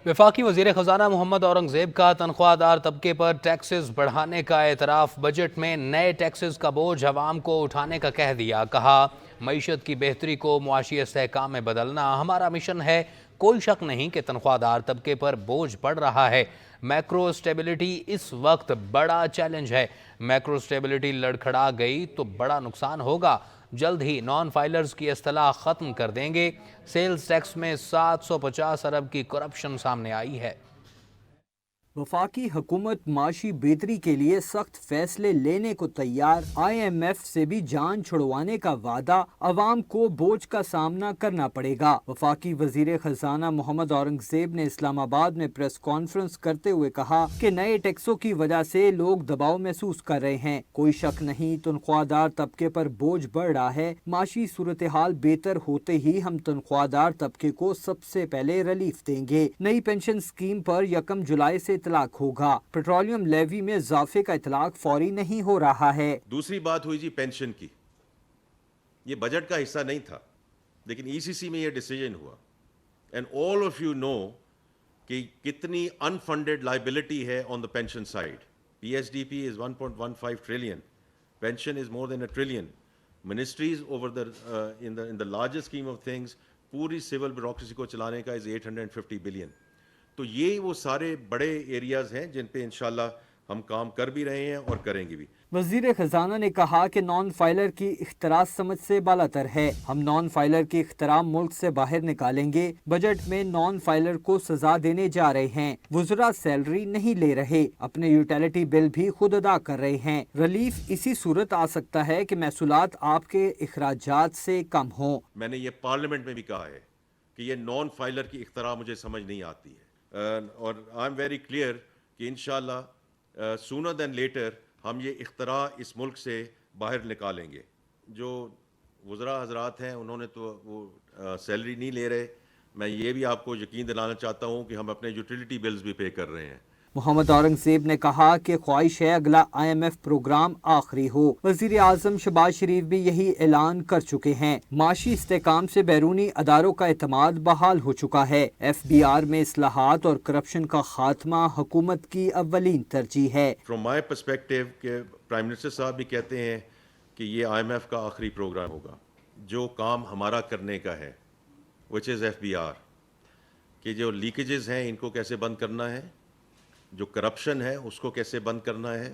وفاقی وزیر خزانہ محمد اورنگزیب کا تنخواہ دار طبقے پر ٹیکسز بڑھانے کا اعتراف۔ بجٹ میں نئے ٹیکسز کا بوجھ عوام کو اٹھانے کا کہہ دیا۔ کہا معیشت کی بہتری کو معاشی استحکام میں بدلنا ہمارا مشن ہے۔ کوئی شک نہیں کہ تنخواہ دار طبقے پر بوجھ بڑھ رہا ہے۔ میکرو اسٹیبلٹی اس وقت بڑا چیلنج ہے۔ میکرو اسٹیبلٹی لڑکھڑا گئی تو بڑا نقصان ہوگا۔ جلد ہی نان فائلرز کی اصطلاح ختم کر دیں گے۔ سیلز ٹیکس میں 750 ارب کی کرپشن سامنے آئی ہے۔ وفاقی حکومت معاشی بہتری کے لیے سخت فیصلے لینے کو تیار۔ آئی ایم ایف سے بھی جان چھڑوانے کا وعدہ۔ عوام کو بوجھ کا سامنا کرنا پڑے گا۔ وفاقی وزیر خزانہ محمد اورنگزیب نے اسلام آباد میں پریس کانفرنس کرتے ہوئے کہا کہ نئے ٹیکسوں کی وجہ سے لوگ دباؤ محسوس کر رہے ہیں۔ کوئی شک نہیں تنخواہ دار طبقے پر بوجھ بڑھ رہا ہے۔ معاشی صورتحال بہتر ہوتے ہی ہم تنخواہ دار طبقے کو سب سے پہلے ریلیف دیں گے۔ نئی پینشن اسکیم پر 1 جولائی سے اطلاق ہوگا۔ پیٹرولیم لیوی میں اضافے کا اطلاق فوری نہیں ہو رہا ہے۔ دوسری بات ہوئی جی پینشن کی، یہ بجٹ کا حصہ نہیں تھا لیکن ای سی سی میں یہ ڈیسیجن ہوا، and all of you know کہ کتنی انفنڈیڈ لائبلٹی ہے on the pension side. P S D P is 1.15 trillion, pension is more than a trillion, ministries over in the largest scheme of things پوری civil bureaucracy کو چلانے کا از 850 billion. تو یہ وہ سارے بڑے ایریاز ہیں جن پہ انشاءاللہ ہم کام کر بھی رہے ہیں اور کریں گے بھی۔ وزیر خزانہ نے کہا کہ نان فائلر کی اختراع سمجھ سے بالاتر ہے۔ ہم نان فائلر کی اختراع ملک سے باہر نکالیں گے۔ بجٹ میں نان فائلر کو سزا دینے جا رہے ہیں۔ وزراء سیلری نہیں لے رہے، اپنے یوٹیلیٹی بل بھی خود ادا کر رہے ہیں۔ ریلیف اسی صورت آ سکتا ہے کہ محصولات آپ کے اخراجات سے کم ہوں۔ میں نے یہ پارلیمنٹ میں بھی کہا ہے کہ یہ نان فائلر کی اختراع مجھے سمجھ نہیں آتی ہے، اور آئی ایم ویری کلیئر کہ انشاءاللہ سونر دین لیٹر ہم یہ اختراع اس ملک سے باہر نکالیں گے۔ جو وزراء حضرات ہیں انہوں نے تو وہ سیلری نہیں لے رہے، میں یہ بھی آپ کو یقین دلانا چاہتا ہوں کہ ہم اپنے یوٹیلیٹی بلز بھی پے کر رہے ہیں۔ محمد اورنگزیب نے کہا کہ خواہش ہے اگلا آئی ایم ایف پروگرام آخری ہو۔ وزیر اعظم شہباز شریف بھی یہی اعلان کر چکے ہیں۔ معاشی استحکام سے بیرونی اداروں کا اعتماد بحال ہو چکا ہے۔ ایف بی آر میں اصلاحات اور کرپشن کا خاتمہ حکومت کی اولین ترجیح ہے۔ فرام مائی پرسپیکٹو کہ پرائم منسٹر صاحب بھی کہتے ہیں کہ یہ آئی ایم ایف کا آخری پروگرام ہوگا۔ جو کام ہمارا کرنے کا ہے وچ از ایف بی آر، کہ جو لیکیجز ہیں ان کو کیسے بند کرنا ہے، جو کرپشن ہے اس کو کیسے بند کرنا ہے،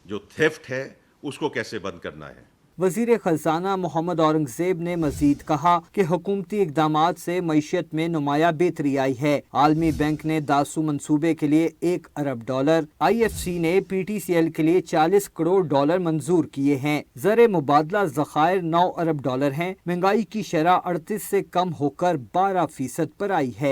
جو تھیفٹ ہے اس کو کیسے بند کرنا ہے۔ وزیر خزانہ محمد اورنگزیب نے مزید کہا کہ حکومتی اقدامات سے معیشت میں نمایاں بہتری آئی ہے۔ عالمی بینک نے داسو منصوبے کے لیے $1 ارب، آئی ایف سی نے پی ٹی سی ایل کے لیے $40 کروڑ منظور کیے ہیں۔ زر مبادلہ ذخائر $9 ارب ہیں۔ مہنگائی کی شرح 38 سے کم ہو کر 12% پر آئی ہے۔